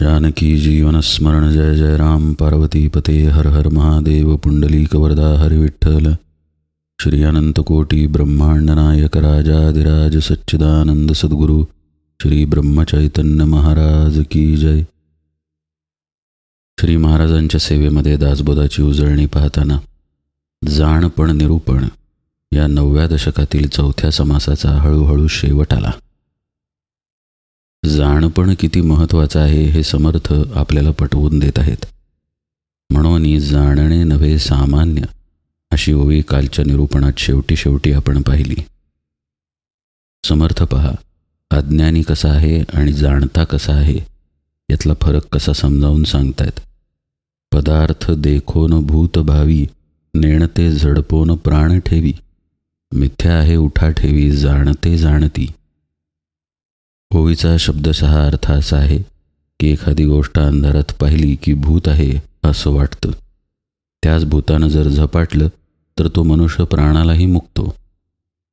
जानकी जीवन स्मरण जय जय राम पार्वती पते हर हर महादेव पुंडलीक वरदा हरि विठ्ठल श्री अनंत कोटी ब्रह्मांड नायक राजाधिराज सच्चिदानंद सद्गुरु श्री ब्रह्मचैतन्य महाराज की जय. श्री महाराजांच्या सेवेमध्ये दासबोधाची उजळणी पाहताना जाणपण निरूपण या 9व्या दशकातील 4थ्या समासाचा हळूहळू शेवट आला. जाणपण किती महत्त्वाचं आहे हे समर्थ आपल्याला पटवून देत आहेत. म्हणून जाणणे नव्हे सामान्य अशी ओवी कालच्या निरूपणात शेवटी आपण पाहिली. समर्थ पहा, अज्ञानी कसा आहे आणि जाणता कसा आहे यातला फरक कसा समजावून सांगतायत. पदार्थ देखोन भूत भावी नेणते झडपोन प्राण ठेवी, मिथ्या आहे उठा ठेवी जाणते जाणती. ओवीचा शब्दशः अर्थ असा आहे की एखादी गोष्ट अंधारात पाहिली की भूत आहे असं वाटतं. त्याच भूतानं जर झपाटलं तर तो मनुष्य प्राणालाही मुकतो.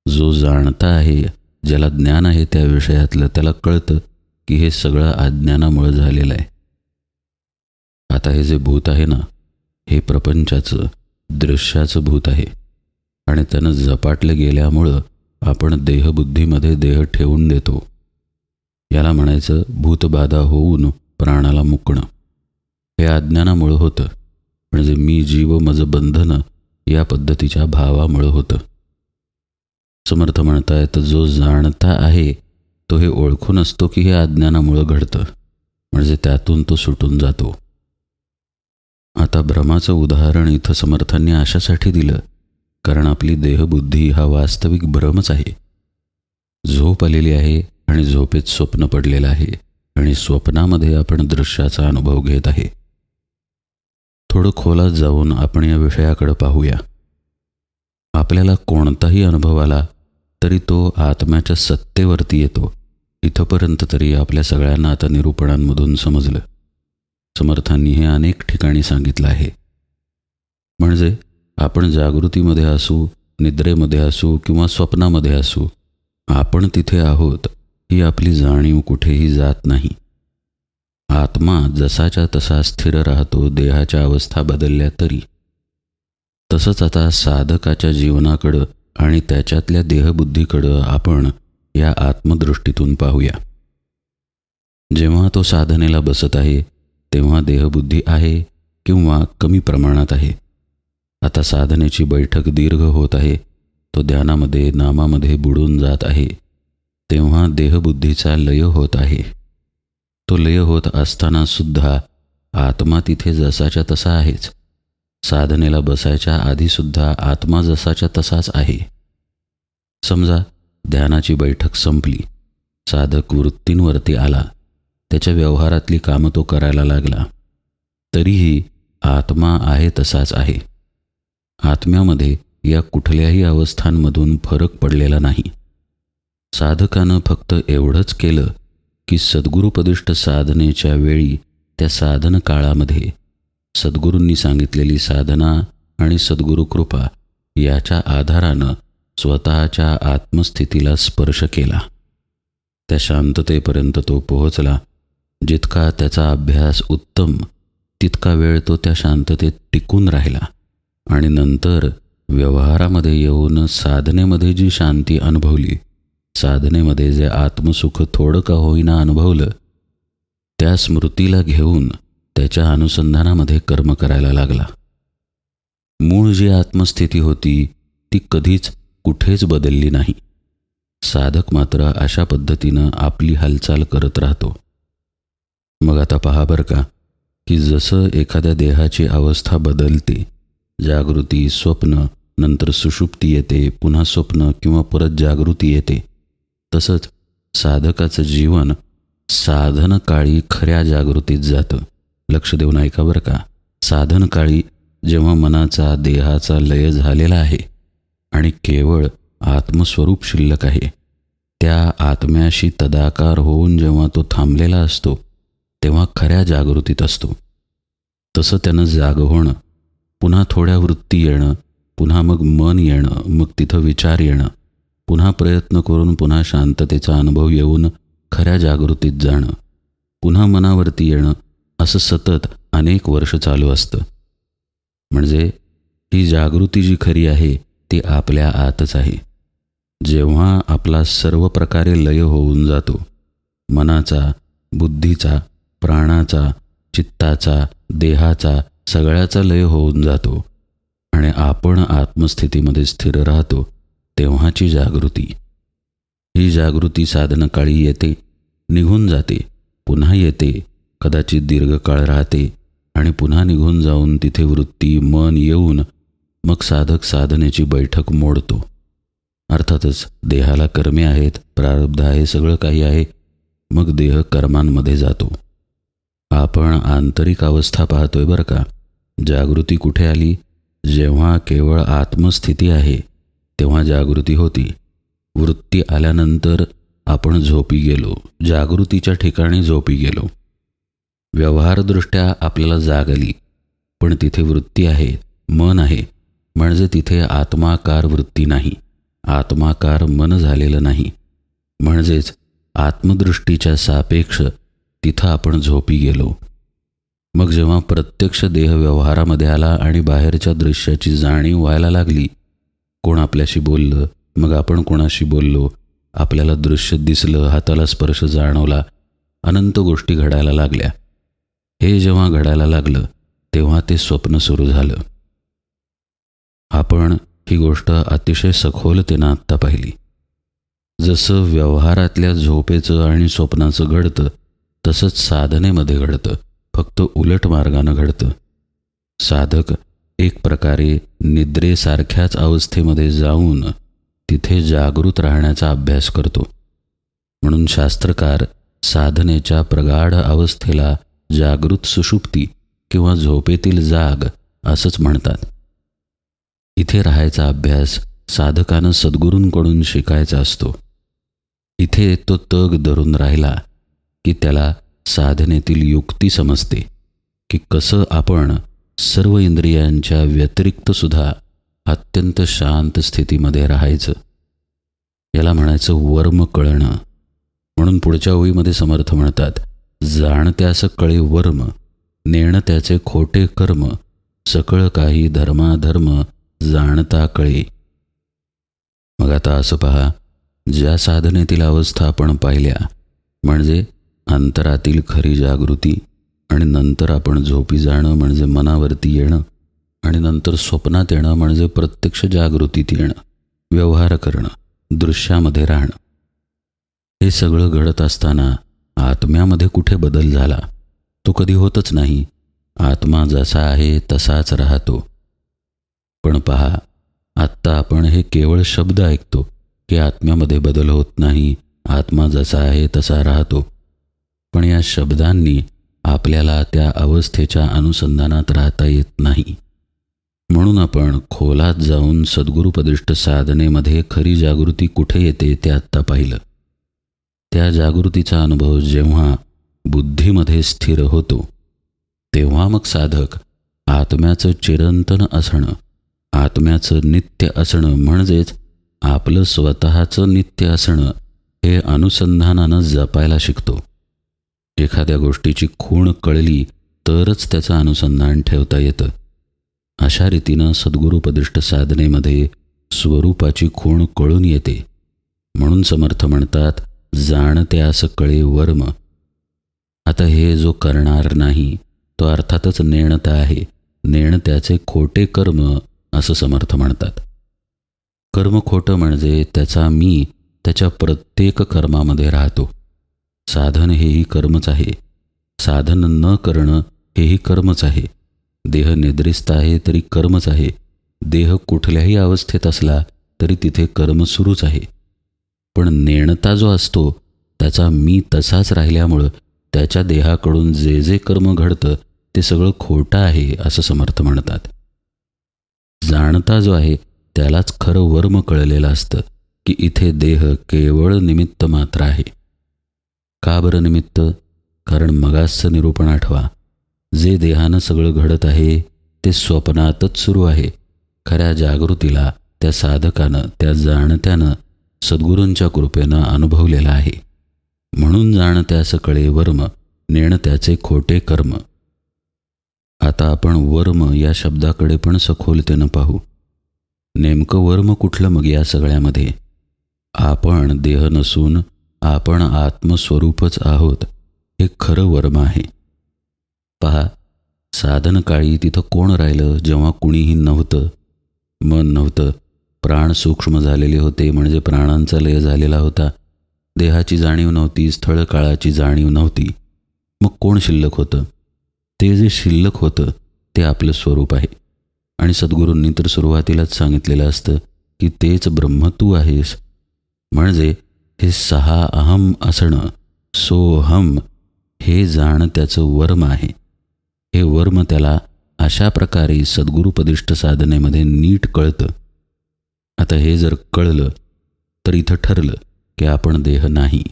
जो जाणता आहे, ज्याला ज्ञान आहे त्या विषयातलं, त्याला कळतं की हे सगळं अज्ञानामुळे झालेलं आहे. आता हे जे भूत आहे ना, हे प्रपंचाचं दृश्याचं भूत आहे आणि त्यानं झपाटलं गेल्यामुळं आपण देहबुद्धीमध्ये देह ठेवून देतो. याला म्हणायचं भूतबाधा होऊन प्राणाला मुकणं. हे अज्ञानामुळं होतं, म्हणजे मी जीव मज बंधन या पद्धतीच्या भावामुळं होतं. समर्थ म्हणतायत जो जाणता आहे तो हे ओळखून असतो की हे अज्ञानामुळं घडतं, म्हणजे त्यातून तो सुटून जातो. आता भ्रमाचं उदाहरण इथं समर्थांनी अशासाठी दिलं कारण आपली देहबुद्धी हा वास्तविक भ्रमच आहे. झोप आलेली आहे आणि झोपेत स्वप्न पडलेलं आहे आणि स्वप्नामध्ये आपण दृश्याचा अनुभव घेत आहे. थोडं खोलात जाऊन आपण या विषयाकडे पाहूया. आपल्याला कोणताही अनुभव आला तरी तो आत्म्याच्या सत्तेवरती येतो. इथंपर्यंत तरी आपल्या सगळ्यांना आता निरूपणांमधून समजलं. समर्थांनी हे अनेक ठिकाणी सांगितलं आहे. म्हणजे आपण जागृतीमध्ये असू, निद्रेमध्ये असू किंवा स्वप्नामध्ये असू, आपण तिथे आहोत ही आपली जाणीव कुठेही जात नाही. आत्मा जसाच्या तसा स्थिर राहतो देहाच्या अवस्था बदलल्या तरी. तसंच आता साधकाच्या जीवनाकडं आणि त्याच्यातल्या देहबुद्धीकडं आपण या आत्मदृष्टीतून पाहूया. जेव्हा तो साधनेला बसत आहे तेव्हा देहबुद्धी आहे किंवा कमी प्रमाणात आहे. आता साधनेची बैठक दीर्घ होत आहे, तो ध्यानामध्ये नामामध्ये बुडून जात आहे, तेव्हा देहबुद्धीचा लय होत आहे. तो लय होत असताना सुद्धा आत्मा तिथे जसाच्या तसा आहेच. साधनेला बसायच्या आधीसुद्धा आत्मा जसाच्या तसाच आहे. समजा ध्यानाची बैठक संपली, साधक वृत्तींवरती आला, त्याच्या व्यवहारातली कामं तो करायला लागला, तरीही आत्मा आहे तसाच आहे. आत्म्यामध्ये या कुठल्याही अवस्थांमधून फरक पडलेला नाही. साधकानं फक्त एवढंच केलं की सद्गुरुपदिष्ट साधनेच्या वेळी त्या साधन काळामध्ये सद्गुरूंनी सांगितलेली साधना आणि सद्गुरुकृपा याच्या आधारानं स्वतःच्या आत्मस्थितीला स्पर्श केला. त्या शांततेपर्यंत तो पोहोचला. जितका त्याचा अभ्यास उत्तम तितका वेळ तो त्या शांततेत टिकून राहिला आणि नंतर व्यवहारामध्ये येऊन साधनेमध्ये जी शांती अनुभवली, साधनेमध्ये जे आत्मसुख थोडं का होईना अनुभवलं, त्या स्मृतीला घेऊन त्याच्या अनुसंधानामध्ये कर्म करायला लागला. मूळ जी आत्मस्थिती होती ती कधीच कुठेच बदलली नाही. साधक मात्र अशा पद्धतीनं आपली हालचाल करत राहतो. मग आता पहा बरं का, की जसं एखाद्या देहाची अवस्था बदलते, जागृती, स्वप्न, नंतर सुषुप्ती येते, पुन्हा स्वप्न किंवा परत जागृती येते, तसंच साधकाचं जीवन साधनकाळी खऱ्या जागृतीत जातं. लक्ष देऊन ऐका बरं का. साधनकाळी जेव्हा मनाचा देहाचा लय झालेला आहे आणि केवळ आत्मस्वरूप शिल्लक आहे, त्या आत्म्याशी तदाकार होऊन जेव्हा तो थांबलेला असतो तेव्हा खऱ्या जागृतीत असतो. तसं त्यानं जाग होणं, पुन्हा थोड्या वृत्ती येणं, पुन्हा मग मन येणं, मग तिथं विचार येणं, पुन्हा प्रयत्न करून पुन्हा शांततेचा अनुभव येऊन खऱ्या जागृतीत जाणं, पुन्हा मनावरती येणं असं सतत अनेक वर्ष चालू असतं. म्हणजे ही जागृती जी खरी आहे ती आपल्या आतच आहे. जेव्हा आपला सर्व प्रकारे लय होऊन जातो, मनाचा, बुद्धीचा, प्राणाचा, चित्ताचा, देहाचा सगळ्याचा लय होऊन जातो आणि आपण आत्मस्थितीमध्ये स्थिर राहतो, तेव्हाची जागृती. ही जागृती साधनकाळी येते, निघून जाते, पुन्हा येते, कदाचित दीर्घकाळ राहते आणि पुन्हा निघून जाऊन तिथे वृत्ती, मन येऊन मग साधक साधनेची बैठक मोडतो. अर्थातच देहाला कर्मे आहेत, प्रारब्ध आहे, सगळं काही आहे. मग देह कर्मांमध्ये जातो. आपण आंतरिक अवस्था पाहतोय बरं का. जागृती कुठे आली? जेव्हा केवळ आत्मस्थिती आहे तेव्हा जागृती होती. वृत्ती आल्यानंतर आपण झोपी गेलो, जागृतीच्या ठिकाणी झोपी गेलो. व्यवहारदृष्ट्या आपल्याला जाग आली, पण तिथे वृत्ती आहे, मन आहे, म्हणजे तिथे आत्माकार वृत्ती नाही, आत्माकार मन झालेलं नाही. म्हणजेच आत्मदृष्टीच्या सापेक्ष तिथं आपण झोपी गेलो. मग जेव्हा प्रत्यक्ष देह व्यवहारामध्ये आला आणि बाहेरच्या दृश्याची जाणीव व्हायला लागली, कोण आपल्याशी बोललं, मग आपण कोणाशी बोललो, आपल्याला दृश्य दिसलं, हाताला स्पर्श जाणवला, अनंत गोष्टी घडायला लागल्या. हे जेव्हा घडायला लागलं तेव्हा ते स्वप्न सुरू झालं. आपण ही गोष्ट अतिशय सखोलतेनं आत्ता पाहिली. जसं व्यवहारातल्या झोपेचं आणि स्वप्नाचं घडतं तसंच साधनेमध्ये घडतं, फक्त उलट मार्गानं घडतं. साधक एक प्रकारे निद्रेसारख्याच अवस्थेमध्ये जाऊन तिथे जागृत राहण्याचा अभ्यास करतो. म्हणून शास्त्रकार साधनेच्या प्रगाढ अवस्थेला जागृत सुषुप्ती किंवा झोपेतील जाग असंच म्हणतात. इथे राहायचा अभ्यास साधकानं सद्गुरूंकडून शिकायचा असतो. इथे तो तग धरून राहिला की त्याला साधनेतील युक्ती समजते की कसं आपण सर्व इंद्रियांच्या व्यतिरिक्त सुद्धा अत्यंत शांत स्थितीमध्ये राहायचं. याला म्हणायचं वर्म कळणं. म्हणून पुढच्या ओळीमध्ये समर्थ म्हणतात, जाणत्यास कळे वर्म, नेणत्याचे खोटे कर्म, सकळ काही धर्माधर्म जाणता कळे. मग आता असं पहा, ज्या साधनेतील अवस्था आपण पाहिल्या म्हणजे अंतरातील खरी जागृती, आणि नंतर आपण झोपी जाणं म्हणजे मनावरती येणं, आणि नंतर स्वप्नात येणं म्हणजे प्रत्यक्ष जागृतीत येणं, व्यवहार करणं, दृश्यामध्ये राहणं. हे सगळं घडत असताना आत्म्यामध्ये कुठे बदल झाला? तो कधी होतच नाही. आत्मा जसा आहे तसाच राहतो. पण पहा, आत्ता आपण हे केवळ शब्द ऐकतो की आत्म्यामध्ये बदल होत नाही, आत्मा जसा आहे तसा राहतो. पण या शब्दांनी आपल्याला त्या अवस्थेच्या अनुसंधानात राहता येत नाही. म्हणून आपण खोलात जाऊन सद्गुरुपदिष्ट साधनेमध्ये खरी जागृती कुठे येते ते आत्ता पाहिलं. त्या जागृतीचा अनुभव जेव्हा बुद्धीमध्ये स्थिर होतो तेव्हा मग साधक आत्म्याचं चिरंतन असणं, आत्म्याचं नित्य असणं म्हणजेच आपलं स्वतःचं नित्य असणं हे अनुसंधानानं जपायला शिकतो. एखाद्या गोष्टीची खूण कळली तरच त्याचं अनुसंधान ठेवता येतं. अशा रीतीनं सद्गुरुपदिष्ट साधनेमध्ये स्वरूपाची खूण कळून येते. म्हणून समर्थ म्हणतात, जाणत्यास कळे वर्म. आता हे जो करणार नाही तो अर्थातच नेणता आहे, नेणत्याचे खोटे कर्म असं समर्थ म्हणतात. कर्म खोटं म्हणजे त्याचा मी त्याच्या प्रत्येक कर्मामध्ये राहतो. साधन हेही कर्मच आहे, साधन न करणं हेही कर्मच आहे. देह निद्रिस्त आहे तरी कर्मच आहे. देह कुठल्याही अवस्थेत असला तरी तिथे कर्म सुरूच आहे. पण नेणता जो असतो त्याचा मी तसाच राहिल्यामुळं त्याच्या देहाकडून जे जे कर्म घडतं ते सगळं खोटं आहे असं समर्थ म्हणतात. जाणता जो आहे त्यालाच खरं वर्म कळलेलं असतं की इथे देह केवळ निमित्त मात्र आहे. का बरं निमित्त? कारण मगासचं निरूपण आठवा. जे देहानं सगळं घडत आहे ते स्वप्नातच सुरू आहे. खऱ्या जागृतीला त्या साधकानं, त्या जाणत्यानं सद्गुरूंच्या कृपेनं अनुभवलेला आहे. म्हणून जाणत्यास कळे वर्म, नेणत्याचे खोटे कर्म. आता आपण वर्म या शब्दाकडे पण सखोलतेनं पाहू. नेमकं वर्म कुठलं मग या सगळ्यामध्ये? आपण देह नसून आपण आत्मस्वरूपच आहोत, हे खरं वर्म आहे. पहा, साधनकाळी तिथं कोण राहिलं जेव्हा कुणीही नव्हतं? मन नव्हतं, प्राण सूक्ष्म झालेले होते, म्हणजे प्राणांचा लय झालेला होता. देहाची जाणीव नव्हती, स्थळ काळाची जाणीव नव्हती. मग कोण शिल्लक होतं? ते जे शिल्लक होतं ते आपलं स्वरूप आहे. आणि सद्गुरूंनी तर सुरुवातीलाच सांगितलेलं असतं की तेच ब्रह्म तू आहेस. म्हणजे हे 6 अहम असणं, सोहम, हे जाण त्याचं वर्म आहे. हे वर्म त्याला अशा प्रकारे सद्गुरुपदिष्ट साधनेमध्ये नीट कळतं. आता हे जर कळलं तर इथं ठरलं की आपण देह नाही.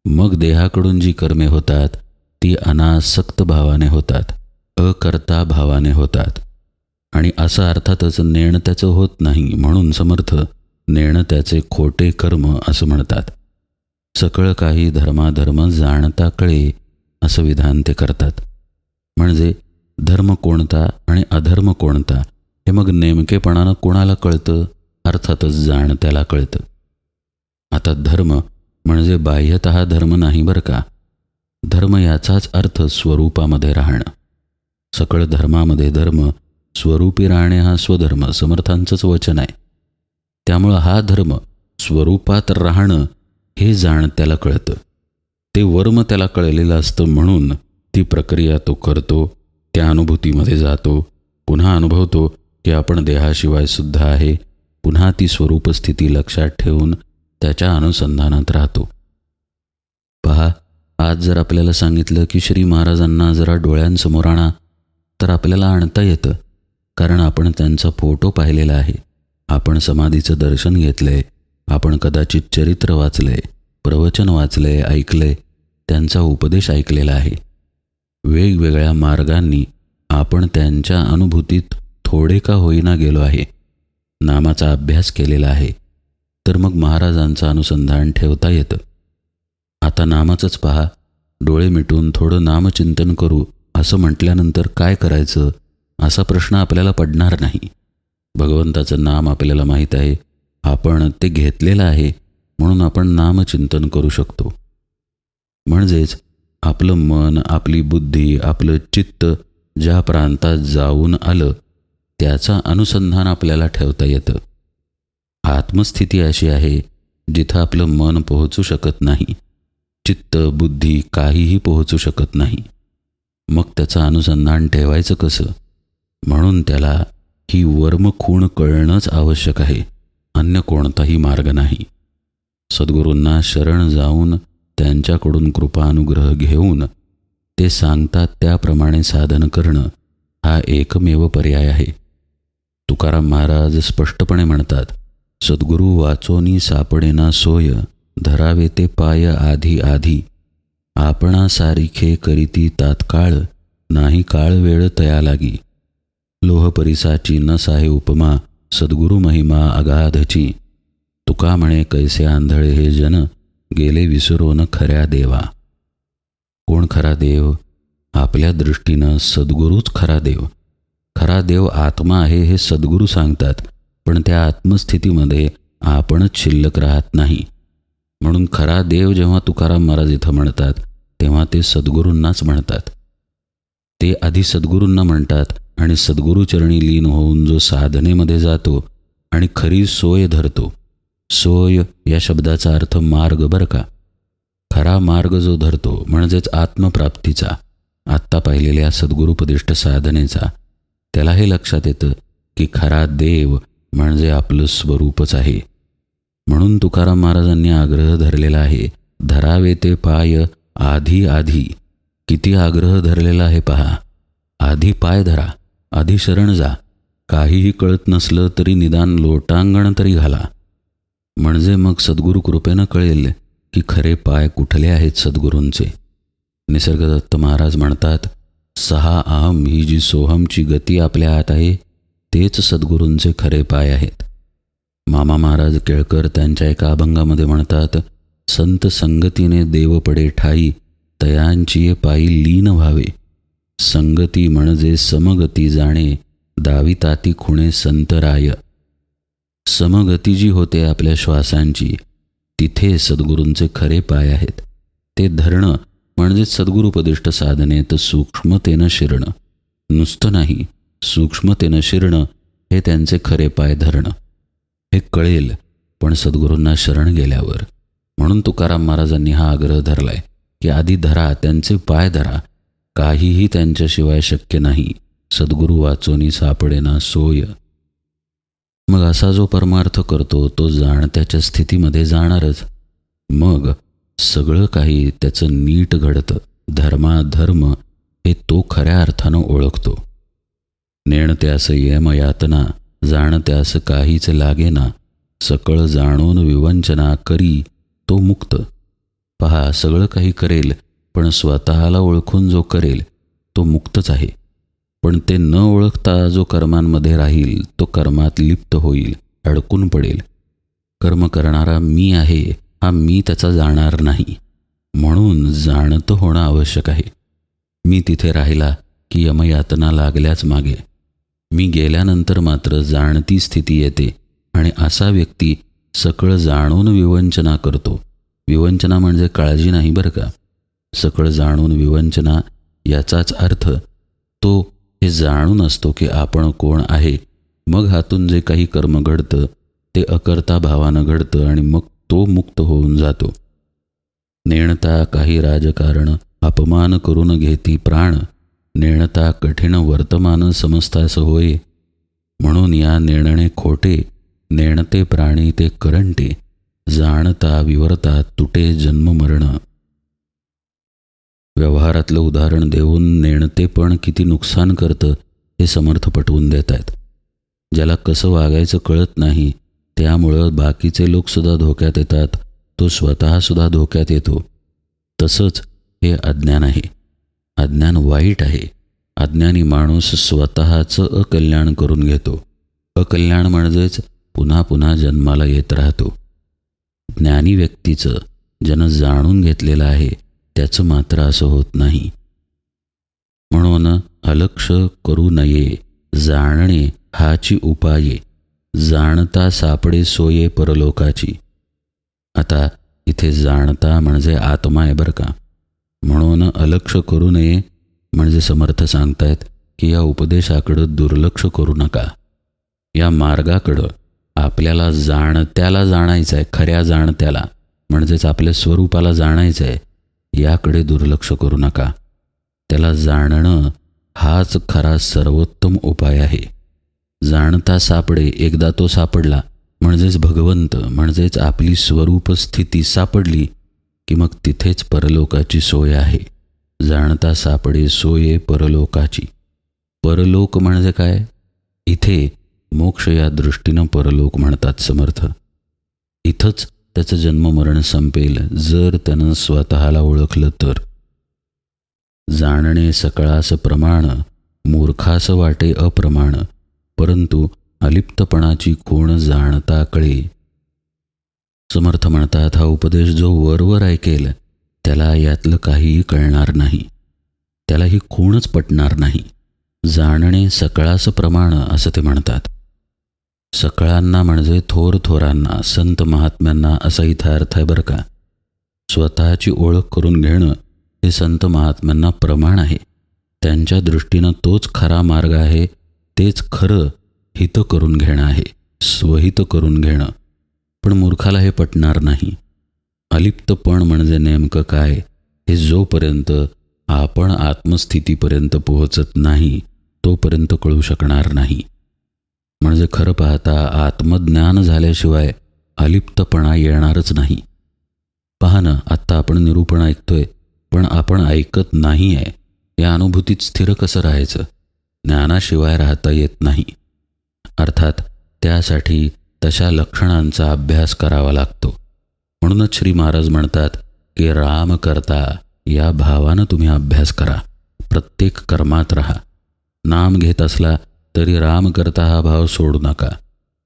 मग देहाकडून जी कर्मे होतात ती अनासक्त भावाने होतात, अकर्ता भावाने होतात. आणि असं अर्थातच नेणत्याचं होत नाही, म्हणून समर्थ नेणत्याचे खोटे कर्म असं म्हणतात. सकळ काही धर्माधर्म जाणता कळे असं विधान ते करतात. म्हणजे धर्म कोणता आणि अधर्म कोणता हे मग नेमकेपणानं कोणाला कळतं? अर्थातच जाणत्याला कळतं. आता धर्म म्हणजे बाह्यतः धर्म नाही बरं का. धर्म याचाच अर्थ स्वरूपामध्ये राहणं. सकळ धर्मामध्ये धर्म, स्वरूपी राहणे हा स्वधर्म समर्थांचंच वचन आहे. त्यामुळं हा धर्म स्वरूपात राहणं हे जाणत्याला कळतं. ते वर्म त्याला कळलेलं असतं, म्हणून ती प्रक्रिया तो करतो, त्या अनुभूतीमध्ये जातो, पुन्हा अनुभवतो की आपण देहाशिवाय सुद्धा आहे. पुन्हा ती स्वरूपस्थिती लक्षात ठेवून त्याच्या अनुसंधानात राहतो. पहा, आज जर आपल्याला सांगितलं की श्री महाराजांना जरा डोळ्यांसमोर आणा, तर आपल्याला आणता येतं, कारण आपण त्यांचा फोटो पाहिलेला आहे. आपण समाधीचं दर्शन घेतलंय, आपण कदाचित चरित्र वाचलंय, प्रवचन वाचलंय, ऐकलंय, त्यांचा उपदेश ऐकलेला आहे. वेगवेगळ्या मार्गांनी आपण त्यांच्या अनुभूतीत थोडे का होईना गेलो आहे. नामाचा अभ्यास केलेला आहे, तर मग महाराजांचं अनुसंधान ठेवता येतं. आता नामाचंच पहा, डोळे मिटून थोडं नामचिंतन करू असं म्हटल्यानंतर काय करायचं असा प्रश्न आपल्याला पडणार नाही. भगवंताचं नाम आपल्याला माहीत आहे, आपण ते घेतलेलं आहे, म्हणून आपण नामचिंतन करू शकतो. म्हणजेच आपलं मन, आपली बुद्धी, आपलं चित्त ज्या प्रांतात जाऊन आलं त्याचा अनुसंधान आपल्याला ठेवता येतं. आत्मस्थिती अशी आहे जिथं आपलं मन पोहोचू शकत नाही, चित्त, बुद्धी काहीही पोहोचू शकत नाही. मग त्याचं अनुसंधान ठेवायचं कसं? म्हणून त्याला ही वर्मखूण कळणंच आवश्यक आहे, अन्य कोणताही मार्ग नाही. सद्गुरूंना शरण जाऊन त्यांच्याकडून कृपानुग्रह घेऊन ते सांगतात त्याप्रमाणे साधन करणं हा एकमेव पर्याय आहे. तुकाराम महाराज स्पष्टपणे म्हणतात, सद्गुरू वाचोनी सापडेना सोय, धरावे ते पाय आधी आधी, आपणा सारिखे करीती तात्काळ, नाही काळ वेळ तया लागी. लोहपरिसाची न साहे उपमा, सद्गुरु महिमा अगाधची, तुका म्हणे कैसे आंधळे हे जन, गेले विसरून खऱ्या देवा. कोण खरा देव? आपल्या दृष्टीनं सद्गुरूच खरा देव. खरा देव आत्मा आहे हे सद्गुरू सांगतात, पण त्या आत्मस्थितीमध्ये आपणच शिल्लक राहत नाही. म्हणून खरा देव जेव्हा तुकाराम महाराज इथं म्हणतात तेव्हा ते सद्गुरूंनाच म्हणतात. ते आधी सद्गुरूंना म्हणतात आणि सद्गुरूचरणी लीन होऊन जो साधनेमध्ये जातो आणि खरी सोय धरतो. सोय या शब्दाचा अर्थ मार्ग बरं का. खरा मार्ग जो धरतो म्हणजेच आत्मप्राप्तीचा, आत्ता पाहिलेल्या सद्गुरूपदिष्ट साधनेचा, त्याला हे लक्षात येतं की खरा देव म्हणजे आपलं स्वरूपच आहे. म्हणून तुकाराम महाराजांनी आग्रह धरलेला आहे, धरावे ते पाय आधी आधी. किती आग्रह धरलेला आहे पहा. आधी पाय धरा, आधी शरण जा. काहीही कळत नसलं तरी निदान लोटांगण तरी घाला. म्हणजे मग सद्गुरू कृपेनं कळेल की खरे पाय कुठले आहेत सद्गुरूंचे. निसर्गदत्त महाराज म्हणतात, 6 अहम ही जी सोहमची गती आपल्या आत आहे तेच सद्गुरूंचे खरे पाय आहेत. मामा महाराज केळकर त्यांच्या एका अभंगामध्ये म्हणतात, संत संगतीने देव पडे ठाई, तयांची पायी लीन व्हावे. संगती म्हणजे समगती जाणे, दाविताती खुणे संतराय. समगती जी होते आपल्या श्वासांची, तिथे सद्गुरूंचे खरे पाय आहेत. ते धरणं म्हणजे सद्गुरुपदिष्ट साधनेत सूक्ष्मतेनं शिरणं. नुसतं नाही, सूक्ष्मतेनं शिरणं हे त्यांचे खरे पाय धरणं. हे कळेल पण सद्गुरूंना शरण गेल्यावर. म्हणून तुकाराम महाराजांनी हा आग्रह धरलाय की आधी धरा, त्यांचे पाय धरा. काहीही त्यांच्याशिवाय शक्य नाही. सद्गुरू वाचोनी सापडेना सोय. मग असा जो परमार्थ करतो तो जाणत्याच्या स्थितीमध्ये जाणारच. मग सगळं काही त्याचं नीट घडतं. धर्माधर्म हे तो खऱ्या अर्थानं ओळखतो. नेणत्यास यमयातना, जाणत्यास काहीच लागेना. सकळ जाणून विवंचना करी तो मुक्त. पहा, सगळं काही करेल पण स्वतःला ओळखून जो करेल तो मुक्तच आहे. पण ते न ओळखता जो कर्मांमध्ये राहील तो कर्मात लिप्त होईल, अडकून पडेल. कर्म करणारा मी आहे हा मी त्याचा जाणार नाही. म्हणून जाणतं होणं आवश्यक आहे. मी तिथे राहिला की यमयातना लागल्याच मागे. मी गेल्यानंतर मात्र जाणती स्थिती येते आणि असा व्यक्ती सकळ जाणून विवंचना करतो. विवंचना म्हणजे काळजी नाही बरं का. सकळ जाणून विवंचना याचाच अर्थ तो हे जाणून असतो की आपण कोण आहे. मग हातून जे काही कर्म घडतं ते अकर्ता भावानं घडतं आणि मग तो मुक्त होऊन जातो. नेणता काही राजकारण, अपमान करून घेती प्राण. नेणता कठीण वर्तमान समजतास होय. म्हणून या नेणणे खोटे, नेणते प्राणी ते करंटे. जाणता विवरता तुटे जन्म मरण. व्यवहारातलं उदाहरण देऊन नेणते पण किती नुकसान करतं हे समर्थ पटवून देत आहेत. ज्याला कसं वागायचं कळत नाही त्यामुळं बाकीचे लोकसुद्धा धोक्यात येतात, तो स्वतःसुद्धा धोक्यात येतो. तसंच हे अज्ञान आहे. अज्ञान वाईट आहे. अज्ञानी माणूस स्वतःचं अकल्याण करून घेतो. अकल्याण म्हणजेच पुन्हा पुन्हा जन्माला येत राहतो. ज्ञानी व्यक्तीचं, ज्यानं जाणून घेतलेलं आहे, त्याचं मात्र असं होत नाही. म्हणून अलक्ष करू नये. जाणणे हाची उपाये. जाणता सापडे सोये परलोकाची. आता इथे जाणता म्हणजे आत्मा आहे बरं का. म्हणून अलक्ष करू नये म्हणजे समर्थ सांगतायत की या उपदेशाकडं दुर्लक्ष करू नका. या मार्गाकडं आपल्याला जाणत्याला जाणायचं आहे. खऱ्या जाणत्याला म्हणजेच आपल्या स्वरूपाला जाणायचं आहे. याकडे दुर्लक्ष करू नका. त्याला जाणणं हाच खरा सर्वोत्तम उपाय आहे. जाणता सापडे, एकदा तो सापडला म्हणजेच भगवंत, म्हणजेच आपली स्वरूप स्थिती सापडली की मग तिथेच परलोकाची सोय आहे. जाणता सापडे सोये परलोकाची. परलोक म्हणजे काय? इथे मोक्ष या दृष्टीनं परलोक म्हणतात समर्थ. इथंच त्याचं जन्ममरण संपेल जर त्यानं स्वतःला ओळखलं तर. जाणणे सकळास प्रमाण, मूर्खास वाटे अप्रमाण. परंतु अलिप्तपणाची खूण जाणता कळे. समर्थ म्हणतात हा उपदेश जो वरवर ऐकेल त्याला यातलं काहीही कळणार नाही. त्याला ही खूणच पटणार नाही. जाणणे सकळास प्रमाण असं ते म्हणतात. सकळांना म्हणजे थोर थोरांना, संत महात्म्यांना असा इथं अर्थ आहे बरं का. स्वतःची ओळख करून घेणं हे संत महात्म्यांना प्रमाण आहे. त्यांच्या दृष्टीनं तोच खरा मार्ग आहे. तेच खरं हित करून घेणं आहे, स्वहित करून घेणं. पण मूर्खाला हे पटणार नाही. अलिप्तपण म्हणजे नेमकं काय हे जोपर्यंत आपण आत्मस्थितीपर्यंत पोहोचत नाही तोपर्यंत कळू शकणार नाही. म्हणजे खरं पाहता आत्मज्ञान झाल्याशिवाय अलिप्तपणा येणारच नाही. पहा ना, आत्ता आपण निरूपण ऐकतोय पण आपण ऐकत नाही आहे. या अनुभूतीत स्थिर कसं राहायचं? ज्ञानाशिवाय राहता येत नाही. अर्थात त्यासाठी तशा लक्षणांचा अभ्यास करावा लागतो. म्हणूनच श्री महाराज म्हणतात की राम करता या भावानं तुम्ही अभ्यास करा. प्रत्येक कर्मात राहा. नाम घेत असला तरी राम करता हा भाव सोडू नका.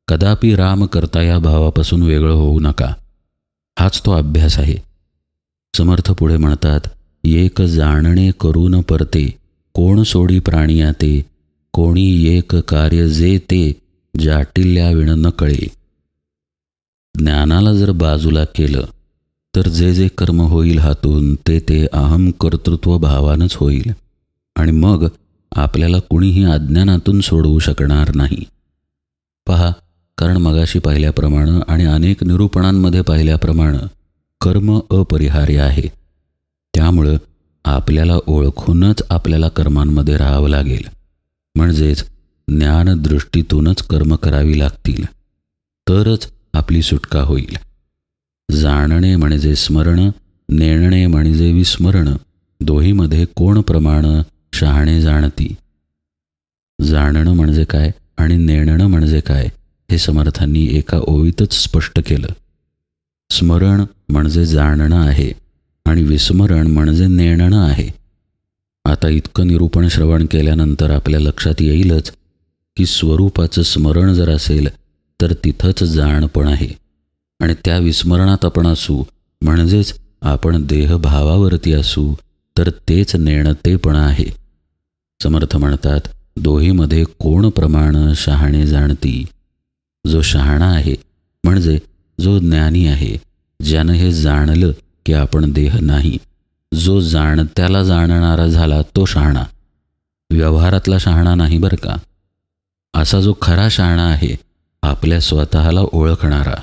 कदापि राम करता या भावापासून वेगळं होऊ नका. हाच तो अभ्यास आहे. समर्थ पुढे म्हणतात एक जाणणे करून परते, कोण सोडी प्राणिया ते, कोणी एक कार्य जे ते, जाटिल्या विण न कळे. ज्ञानाला जर बाजूला केलं तर जे जे कर्म होईल हातून ते ते अहम कर्तृत्व भावानंच होईल आणि मग आपल्याला कुणीही अज्ञानातून सोडवू शकणार नाही. पहा, कारण मगाशी पाहिल्याप्रमाणे आणि अनेक निरूपणांमध्ये पाहिल्याप्रमाणे कर्म अपरिहार्य आहे. त्यामुळं आपल्याला ओळखूनच आपल्याला कर्मांमध्ये राहावं लागेल. म्हणजेच ज्ञानदृष्टीतूनच कर्म करावी लागतील, तरच आपली सुटका होईल. जाणणे म्हणजे स्मरण, नेणणे म्हणजे विस्मरण. दोहीमध्ये कोण प्रमाण शहाणे जाणती. जाणणं म्हणजे काय आणि नेणणं म्हणजे काय हे समर्थांनी एका ओळीतच स्पष्ट केलं. स्मरण म्हणजे जाणणं आहे आणि विस्मरण म्हणजे नेणणं आहे. आता इतकं निरूपण श्रवण केल्यानंतर आपल्या लक्षात येईलच की स्वरूपाचं स्मरण जर असेल तर तिथंच जाणपण आहे आणि त्या विस्मरणात आपण असू म्हणजेच आपण देहभावावरती असू तर तेच नेणतेपण आहे. समर्थ म्हणतात, दोहीमध्ये कोण प्रमाण शहाणे जाणती. जो शहाणा आहे म्हणजे जो ज्ञानी आहे, ज्यानं हे जाणलं की आपण देह नाही, जो जाणत्याला जाणणारा झाला तो शहाणा. व्यवहारातला शहाणा नाही बरं का. असा जो खरा शहाणा आहे, आपल्या स्वतःला ओळखणारा,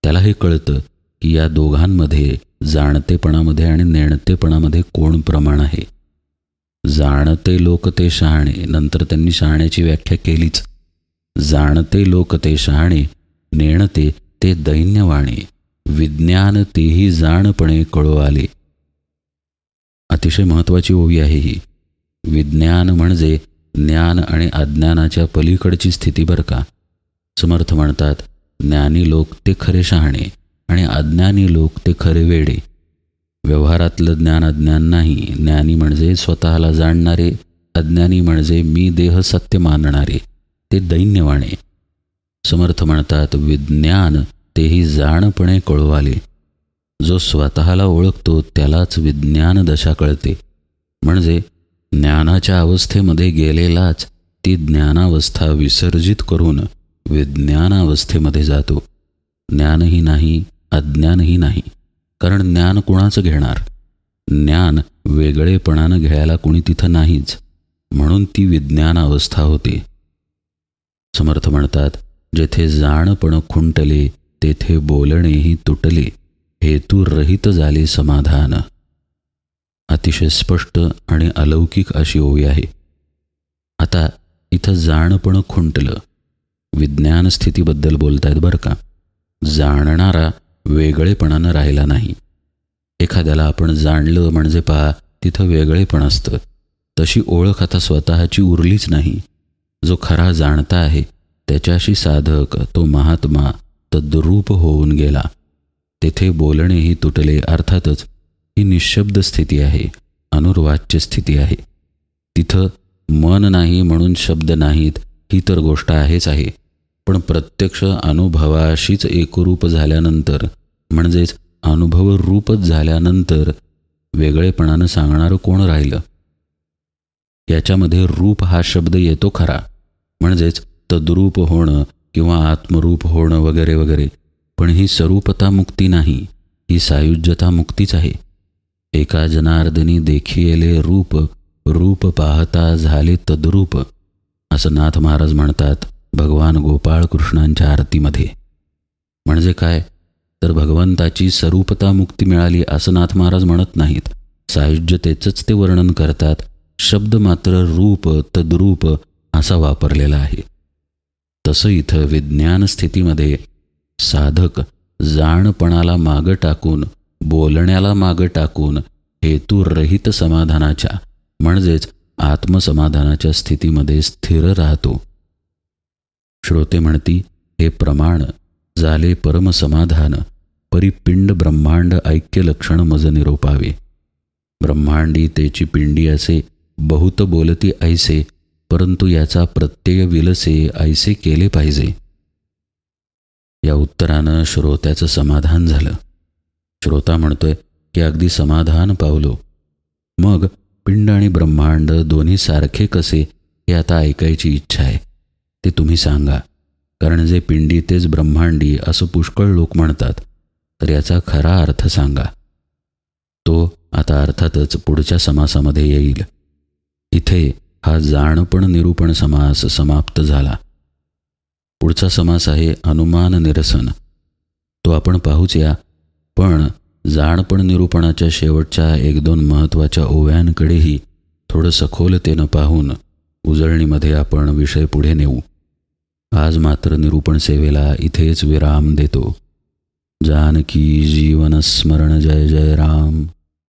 त्याला हे कळतं की या दोघांमध्ये, जाणतेपणामध्ये आणि नेणतेपणामध्ये कोण प्रमाण आहे. जाणते लोक ते शहाणे, नंतर त्यांनी शहाण्याची व्याख्या केलीच. जाणते लोक ते शहाणे, नेणते ते दैन्यवाणे, विज्ञान तेही जाणपणे कळो आले. अतिशय महत्त्वाची ओवी आहे ही. विज्ञान म्हणजे ज्ञान आणि अज्ञानाच्या पलीकडची स्थिती बरं का. समर्थ म्हणतात, ज्ञानी लोक ते खरे शहाणे आणि अज्ञानी लोक ते खरे वेडे. व्यवहारातलं ज्ञान अज्ञान नाही. ज्ञानी म्हणजे स्वतःला जाणणारे, अज्ञानी म्हणजे मी देह सत्य मानणारे, ते दैन्यवाणे. समर्थ म्हणतात, विज्ञान तेही जाणपणे कळो आले. जो स्वतःला ओळखतो त्यालाच विज्ञान दशा कळते. म्हणजे ज्ञानाच्या अवस्थेमध्ये गेलेलाच ती ज्ञानावस्था विसर्जित करून विज्ञानावस्थेमध्ये जातो. ज्ञानही नाही, अज्ञानही नाही. कारण ज्ञान कुणाचं घेणार. ज्ञान वेगळेपणानं घ्यायला कुणी तिथं नाहीच, म्हणून ती विज्ञानावस्था होते. समर्थ म्हणतात, जेथे जाणपण खुंटले तेथे बोलणेही तुटले, हेतू रहित झाले समाधान. अतिशय स्पष्ट आणि अलौकिक अशी ओवी आहे. आता इथं जाणपण खुंटलं, विज्ञान स्थितीबद्दल बोलतायत बरं का. जाणणारा वेगळेपणानं राहिला नाही. एखाद्याला आपण जाणलं म्हणजे पहा, तिथं वेगळेपण असतं. तशी ओळख आता स्वतःची उरलीच नाही. जो खरा जाणता आहे त्याच्याशी साधक, तो महात्मा तद्रूप होऊन गेला. तेथे बोलणेही तुटले. अर्थातच ही निःशब्द स्थिती आहे, अनुर्वाच्य स्थिती आहे. तिथं मन नाही म्हणून शब्द नाहीत ही तर गोष्ट आहेच आहे. पण प्रत्यक्ष अनुभवाशीच एकरूप झाल्यानंतर, म्हणजेच अनुभवरूपच झाल्यानंतर वेगळेपणानं सांगणारं कोण राहिलं. याच्यामध्ये रूप हा शब्द येतो खरा, म्हणजेच तद्रूप होणं किंवा आत्मरूप होणं वगैरे वगैरे. पण ही स्वरूपता मुक्ती नाही, ही सायुज्यता मुक्तीच आहे. एका जनार्दनी देखिले रूप, रूप पाहता झाले तद्रूप, असं नाथ महाराज म्हणतात भगवान गोपाळ कृष्णांच्या आरतीमध्ये. म्हणजे काय तर भगवंताची स्वरूपता मुक्ती मिळाली असं नाथ महाराज म्हणत नाहीत. सायुज्यतेचंच ते वर्णन करतात. शब्द मात्र रूप, तद्रूप असा वापरलेला आहे. तसं इथं विज्ञान स्थितीमध्ये साधक जाणपणाला मागं टाकून, बोलण्याला मागं टाकून हेतुरहित समाधानाच्या म्हणजेच आत्मसमाधानाच्या स्थितीमध्ये स्थिर राहतो. श्रोते म्हणती, हे प्रमाण झाले परमसमाधान, परिपिंड ब्रह्मांड ऐक्य लक्षण मज निरोपावे. ब्रह्मांडी तेची पिंडी असे, बहुत बोलती ऐसे, परंतु याचा प्रत्यय विलसे ऐसे केले पाहिजे. या उत्तरानं श्रोत्याचं समाधान झालं. श्रोता म्हणतोय की अगदी समाधान पावलो. मग पिंड आणि ब्रह्मांड दोन्ही सारखे कसे हे आता ऐकायची इच्छा आहे. ते तुम्ही सांगा. कारण जे पिंडी तेच ब्रह्मांडी असं पुष्कळ लोक म्हणतात. तर याचा खरा अर्थ सांगा. तो आता अर्थातच पुढच्या समासामध्ये येईल. इथे हा जाणपण निरूपण समास समाप्त झाला. पुढचा समास आहे अनुमान निरसन. तो आपण पाहूच या. पण जाणपण निरूपणाच्या शेवटच्या 1-2 महत्त्वाच्या ओव्यांकडेही थोडं सखोलतेनं पाहून उजळणीमध्ये आपण विषय पुढे नेऊ. आज मात्र निरूपण सेवेला इथेच विराम देतो. जानकी जीवन स्मरण जय जय राम.